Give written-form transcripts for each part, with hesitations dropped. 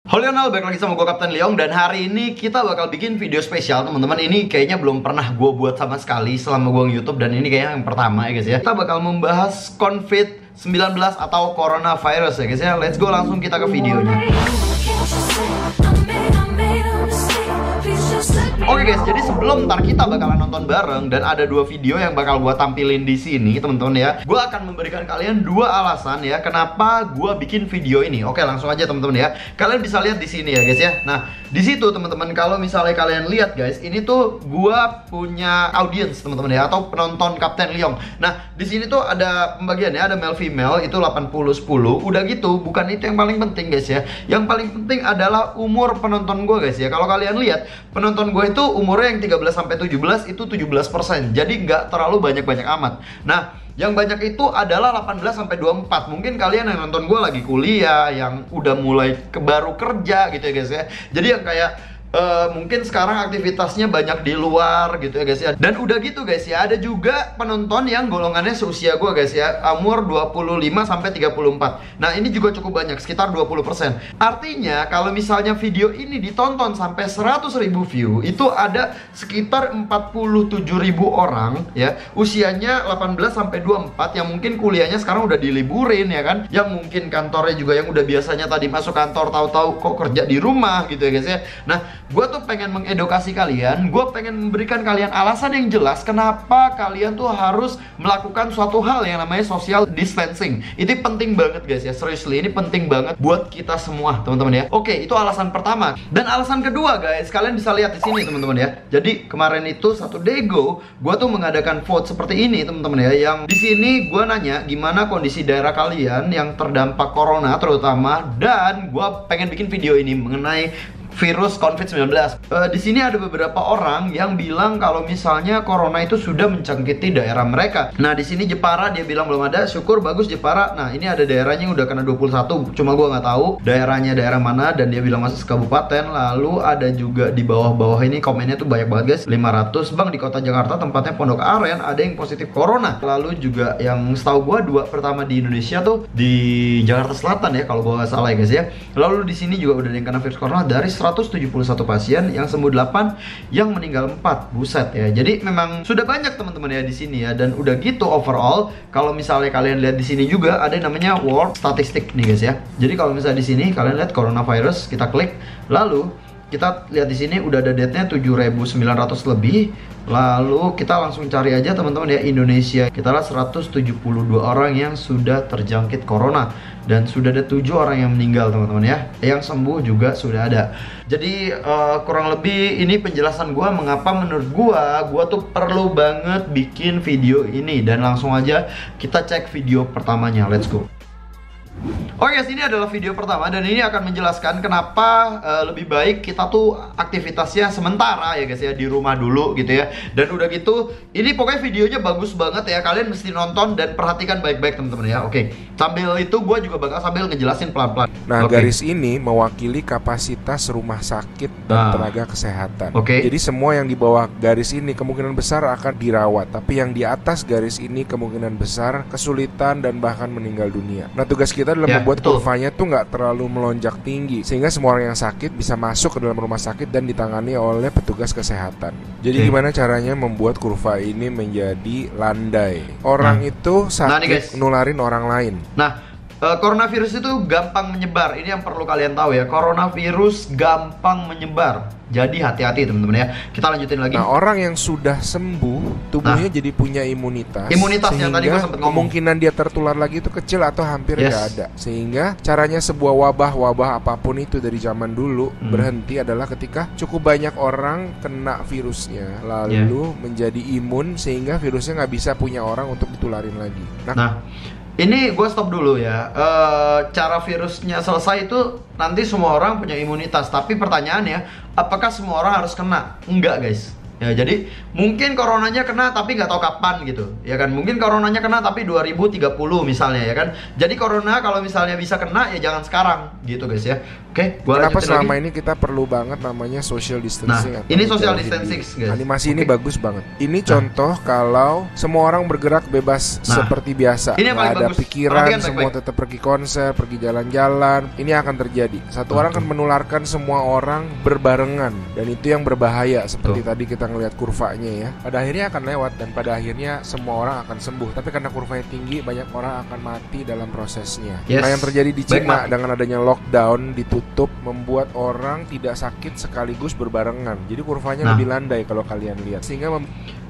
Halo Lionel, balik lagi sama gue Kapten Leong. Dan hari ini kita bakal bikin video spesial teman-teman. Ini kayaknya belum pernah gue buat sama sekali selama gue nge-youtube. Dan ini kayaknya yang pertama ya guys ya. Kita bakal membahas COVID-19 atau coronavirus ya guys ya. Let's go, langsung kita ke videonya. Oke guys, jadi sebelum ntar kita bakalan nonton bareng dan ada dua video yang bakal gue tampilin di sini teman-teman ya. Gue akan memberikan kalian dua alasan ya kenapa gue bikin video ini. Oke, langsung aja teman-teman ya. Kalian bisa lihat di sini ya guys ya. Nah, di situ teman-teman, kalau misalnya kalian lihat guys, ini tuh gue punya audience teman-teman ya, atau penonton Kapten Leong. Nah, di sini tuh ada pembagiannya, ada male female itu 80-10. Udah gitu, bukan itu yang paling penting guys ya. Yang paling penting adalah umur penonton gue guys ya. Kalau kalian lihat, penonton gue itu umurnya yang 13-17 itu 17%. Jadi nggak terlalu banyak-banyak amat. Nah, yang banyak itu adalah 18-24. Mungkin kalian yang nonton gue lagi kuliah, yang udah mulai baru kerja gitu ya guys ya. Jadi yang kayak mungkin sekarang aktivitasnya banyak di luar gitu ya guys ya. Dan udah gitu guys ya, ada juga penonton yang golongannya seusia gue guys ya, umur 25-34. Nah, ini juga cukup banyak, sekitar 20%. Artinya kalau misalnya video ini ditonton sampai 100.000 view, itu ada sekitar 47.000 orang ya, usianya 18-24, yang mungkin kuliahnya sekarang udah diliburin ya kan, yang mungkin kantornya juga yang udah biasanya tadi masuk kantor tahu-tahu kok kerja di rumah gitu ya guys ya. Nah, gue tuh pengen mengedukasi kalian, gue pengen memberikan kalian alasan yang jelas kenapa kalian tuh harus melakukan suatu hal yang namanya social distancing. Ini penting banget guys ya, seriously, ini penting banget buat kita semua teman-teman ya. Oke, itu alasan pertama. Dan alasan kedua guys, kalian bisa lihat di sini teman-teman ya. Jadi kemarin itu 1 day ago, gue tuh mengadakan vote seperti ini teman-teman ya. Yang di sini gue nanya gimana kondisi daerah kalian yang terdampak corona terutama, dan gue pengen bikin video ini mengenai virus COVID-19. Di sini ada beberapa orang yang bilang kalau misalnya corona itu sudah mencangkiti daerah mereka. Nah, di sini Jepara dia bilang belum ada. Syukur, bagus Jepara. Nah, ini ada daerahnya yang udah kena 21. Cuma gua nggak tahu daerahnya daerah mana, dan dia bilang masih sekabupaten. Lalu ada juga di bawah-bawah ini komennya tuh banyak banget guys. 500 bang di kota Jakarta tempatnya Pondok Aren ada yang positif corona. Lalu juga yang setahu gua dua pertama di Indonesia tuh di Jakarta Selatan ya kalau gua nggak salah ya guys ya. Lalu di sini juga udah ada yang kena virus corona dari 171 pasien, yang sembuh 8, yang meninggal 4. Buset ya. Jadi memang sudah banyak teman-teman ya di sini ya. Dan udah gitu overall, kalau misalnya kalian lihat di sini juga ada yang namanya World Statistic nih guys ya. Jadi kalau misalnya di sini kalian lihat coronavirus, kita klik, lalu kita lihat di sini udah ada date-nya 7.900 lebih. Lalu kita langsung cari aja teman-teman ya, Indonesia. Kita lihat 172 orang yang sudah terjangkit corona, dan sudah ada 7 orang yang meninggal teman-teman ya. Yang sembuh juga sudah ada. Jadi kurang lebih ini penjelasan gua mengapa menurut gua tuh perlu banget bikin video ini. Dan langsung aja kita cek video pertamanya. Let's go. Oke guys, ini adalah video pertama, dan ini akan menjelaskan kenapa lebih baik kita tuh aktivitasnya sementara ya guys ya, di rumah dulu gitu ya. Dan udah gitu, ini pokoknya videonya bagus banget ya, kalian mesti nonton dan perhatikan baik-baik teman-teman ya. Oke, sambil itu gue juga bakal sambil ngejelasin pelan-pelan. Nah, garis ini mewakili kapasitas rumah sakit dan tenaga kesehatan. Jadi semua yang di bawah garis ini kemungkinan besar akan dirawat, tapi yang di atas garis ini kemungkinan besar kesulitan dan bahkan meninggal dunia. Nah, tugas kita adalah membuat kurvanya tuh nggak terlalu melonjak tinggi, sehingga semua orang yang sakit bisa masuk ke dalam rumah sakit dan ditangani oleh petugas kesehatan. Jadi gimana caranya membuat kurva ini menjadi landai? Orang itu sakit nularin orang lain. Nah, coronavirus itu gampang menyebar. Ini yang perlu kalian tahu ya. Coronavirus gampang menyebar. Jadi hati-hati teman-teman ya. Kita lanjutin lagi. Nah, orang yang sudah sembuh, tubuhnya jadi punya imunitas. Imunitasnya tadi gue sempat ngomong. Kemungkinan dia tertular lagi itu kecil atau hampir nggak ada. Sehingga caranya sebuah wabah apapun itu dari zaman dulu berhenti adalah ketika cukup banyak orang kena virusnya, lalu menjadi imun sehingga virusnya nggak bisa punya orang untuk ditularin lagi. Nah, ini gue stop dulu ya. Cara virusnya selesai itu nanti semua orang punya imunitas. Tapi pertanyaannya, apakah semua orang harus kena? Enggak guys. Ya, jadi mungkin coronanya kena tapi nggak tahu kapan gitu, ya kan? Mungkin coronanya kena tapi 2030 misalnya, ya kan? Jadi corona kalau misalnya bisa kena ya jangan sekarang gitu guys ya. Oke, kenapa selama ini kita perlu banget namanya social distancing? Nah, ini social distancing, guys. Animasi ini bagus banget. Ini contoh kalau semua orang bergerak bebas seperti biasa. Ini nggak ada pikiran, semua tetap pergi konser, pergi jalan-jalan. Ini akan terjadi. Satu orang akan menularkan semua orang berbarengan, dan itu yang berbahaya. Seperti tadi kita ngelihat kurvanya ya. Pada akhirnya akan lewat, dan pada akhirnya semua orang akan sembuh. Tapi karena kurvanya tinggi, banyak orang akan mati dalam prosesnya. Nah, yang terjadi di Cina dengan adanya lockdown, ditutup, membuat orang tidak sakit sekaligus berbarengan. Jadi kurvanya lebih landai kalau kalian lihat. Sehingga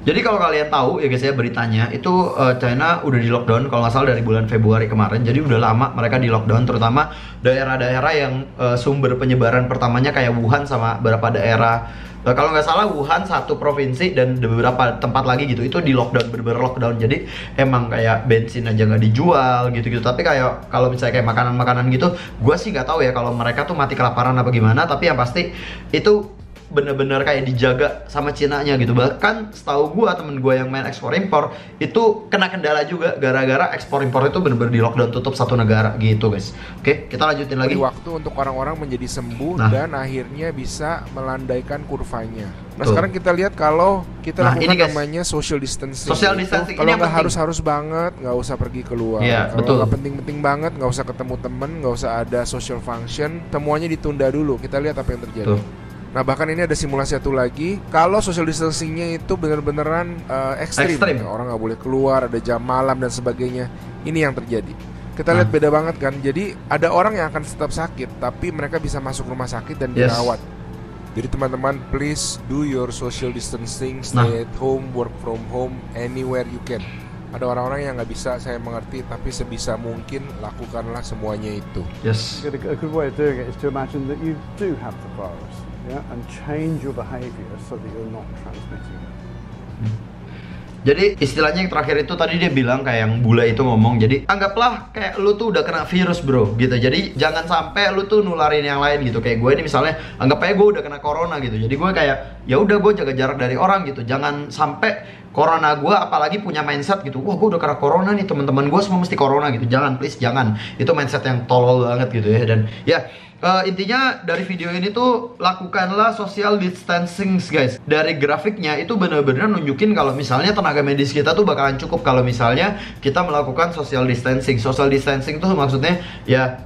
jadi kalau kalian tahu ya guys ya, beritanya itu China udah di lockdown kalau nggak salah dari bulan Februari kemarin. Jadi udah lama mereka di lockdown, terutama daerah-daerah yang sumber penyebaran pertamanya kayak Wuhan sama beberapa daerah. Kalau nggak salah Wuhan satu provinsi dan beberapa tempat lagi gitu itu di lockdown, bener-bener lockdown. Jadi emang kayak bensin aja nggak dijual gitu-gitu. Tapi kayak kalau misalnya kayak makanan-makanan gitu, gue sih nggak tahu ya kalau mereka tuh mati kelaparan apa gimana. Tapi yang pasti itu bener-bener kayak dijaga sama Cina-nya gitu. Bahkan setahu gue, temen gue yang main ekspor impor itu kena kendala juga gara-gara ekspor impor itu bener-bener di lockdown, tutup satu negara gitu guys. Oke, kita lanjutin lagi. Waktu untuk orang-orang menjadi sembuh dan akhirnya bisa melandaikan kurvanya. Nah sekarang kita lihat kalau kita lakukan namanya social distancing. Social distancing kalau nggak harus banget, nggak usah pergi keluar. Kalau nggak penting-penting banget, nggak usah ketemu temen, nggak usah ada social function, semuanya ditunda dulu. Kita lihat apa yang terjadi. Nah bahkan ini ada simulasi satu lagi. Kalau social distancingnya itu bener-beneran ekstrim. Orang nggak boleh keluar, ada jam malam dan sebagainya. Ini yang terjadi. Kita lihat beda banget kan. Jadi ada orang yang akan tetap sakit, tapi mereka bisa masuk rumah sakit dan dirawat. Jadi teman-teman, please do your social distancing, stay at home, work from home, anywhere you can. Ada orang-orang yang nggak bisa, saya mengerti, tapi sebisa mungkin lakukanlah semuanya itu. A good way of doing it is to imagine that you do have the virus. And change your behavior so that you're not transmitting it. Jadi istilahnya yang terakhir itu tadi dia bilang kayak yang bule itu ngomong. Jadi anggaplah kayak lu tuh udah kena virus bro gitu. Jadi jangan sampai lu tuh nularin yang lain gitu. Kayak gue ini misalnya anggap aja gue udah kena corona gitu. Jadi gue kayak ya udah gue jaga jarak dari orang gitu. Jangan sampai corona gue apalagi punya mindset gitu. Wah gue udah kena corona nih, teman-teman gue semua mesti corona gitu. Jangan, please jangan. Itu mindset yang tolol banget gitu ya. Dan ya intinya dari video ini tuh lakukanlah social distancing guys. Dari grafiknya itu bener-bener nunjukin kalau misalnya tenaga medis kita tuh bakalan cukup kalau misalnya kita melakukan social distancing. Social distancing tuh maksudnya ya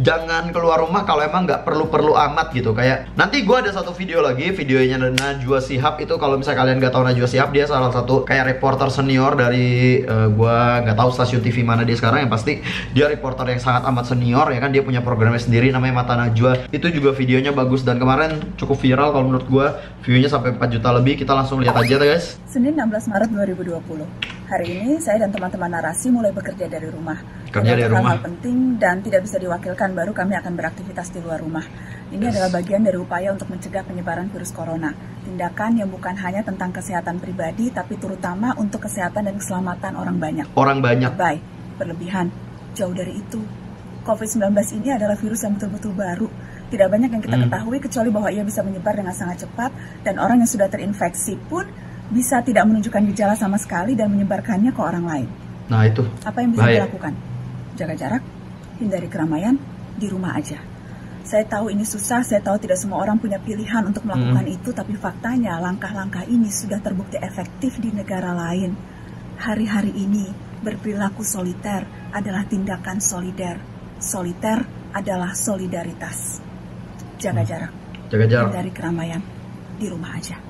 jangan keluar rumah kalau emang nggak perlu-perlu amat gitu. Kayak nanti gue ada satu video lagi, videonya Najwa Shihab itu. Kalau misalnya kalian nggak tahu Najwa Shihab, dia salah satu kayak reporter senior dari gue nggak tahu stasiun TV mana dia sekarang. Yang pasti dia reporter yang sangat amat senior ya kan. Dia punya programnya sendiri namanya Mata Najwa. Itu juga videonya bagus dan kemarin cukup viral kalau menurut gue. Viewnya sampai 4 juta lebih. Kita langsung lihat aja guys. Senin 16 Maret 2020. Hari ini saya dan teman-teman narasi mulai bekerja dari rumah. Kerja dari rumah. Hal penting dan tidak bisa diwakilkan, baru kami akan beraktivitas di luar rumah. Ini adalah bagian dari upaya untuk mencegah penyebaran virus corona. Tindakan yang bukan hanya tentang kesehatan pribadi, tapi terutama untuk kesehatan dan keselamatan orang banyak. Orang banyak. Baik, berlebihan. Jauh dari itu. COVID-19 ini adalah virus yang betul-betul baru. Tidak banyak yang kita ketahui kecuali bahwa ia bisa menyebar dengan sangat cepat dan orang yang sudah terinfeksi pun bisa tidak menunjukkan gejala sama sekali dan menyebarkannya ke orang lain. Nah itu. Apa yang bisa dilakukan? Jaga jarak, hindari keramaian, di rumah aja. Saya tahu ini susah, saya tahu tidak semua orang punya pilihan untuk melakukan itu, tapi faktanya langkah-langkah ini sudah terbukti efektif di negara lain. Hari-hari ini berperilaku soliter adalah tindakan solider. Soliter adalah solidaritas. Jaga jarak. Jaga jarak. Hindari keramaian. Di rumah aja.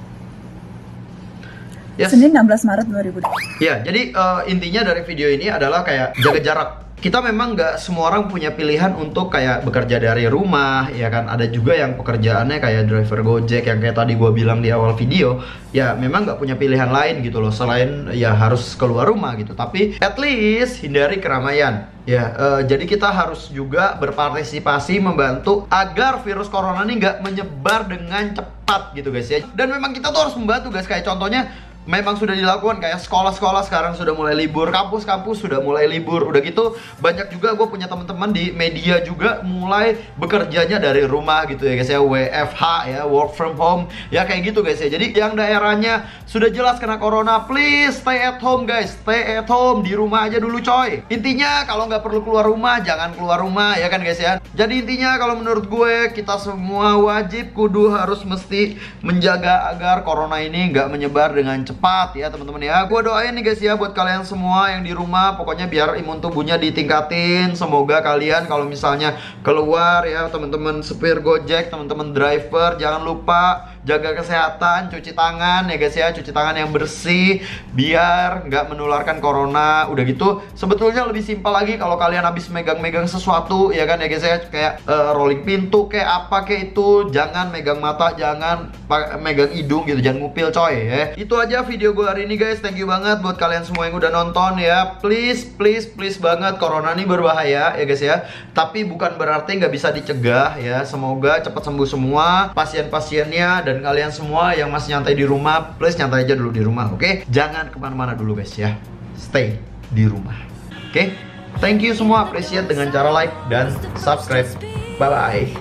Senin 16 Maret 2020. Ya, jadi intinya dari video ini adalah kayak jaga jarak. Kita memang nggak semua orang punya pilihan untuk kayak bekerja dari rumah, ya kan. Ada juga yang pekerjaannya kayak driver Gojek yang kayak tadi gue bilang di awal video. Ya memang nggak punya pilihan lain gitu loh, selain ya harus keluar rumah gitu. Tapi at least hindari keramaian. Ya, jadi kita harus juga berpartisipasi membantu agar virus corona ini nggak menyebar dengan cepat gitu guys ya. Dan memang kita tuh harus membantu guys. Kayak contohnya memang sudah dilakukan. Kayak sekolah-sekolah sekarang sudah mulai libur, kampus-kampus sudah mulai libur. Udah gitu banyak juga gue punya teman-teman di media juga mulai bekerjanya dari rumah gitu ya guys ya, WFH ya, work from home ya, kayak gitu guys ya. Jadi yang daerahnya sudah jelas kena corona, please stay at home guys, stay at home, di rumah aja dulu coy. Intinya kalau nggak perlu keluar rumah, jangan keluar rumah ya kan guys ya. Jadi intinya kalau menurut gue, kita semua wajib kudu harus mesti menjaga agar corona ini nggak menyebar dengan cepat ya teman-teman ya. Gue doain nih guys ya buat kalian semua yang di rumah, pokoknya biar imun tubuhnya ditingkatin. Semoga kalian kalau misalnya keluar ya, teman-teman supir Gojek, teman-teman driver, jangan lupa jaga kesehatan, cuci tangan ya guys ya, cuci tangan yang bersih biar nggak menularkan corona. Udah gitu sebetulnya lebih simpel lagi kalau kalian habis megang-megang sesuatu ya kan ya guys ya, kayak rolling pintu kayak apa kayak itu, jangan megang mata, jangan megang hidung gitu, jangan ngupil coy ya. Itu aja video gue hari ini guys. Thank you banget buat kalian semua yang udah nonton ya. Please banget, corona ini berbahaya ya guys ya, tapi bukan berarti nggak bisa dicegah ya. Semoga cepat sembuh semua pasien-pasiennya, dan kalian semua yang masih nyantai di rumah, please nyantai aja dulu di rumah, oke? Jangan kemana-mana dulu guys ya, stay di rumah, oke? Thank you semua, appreciate dengan cara like dan subscribe. Bye-bye.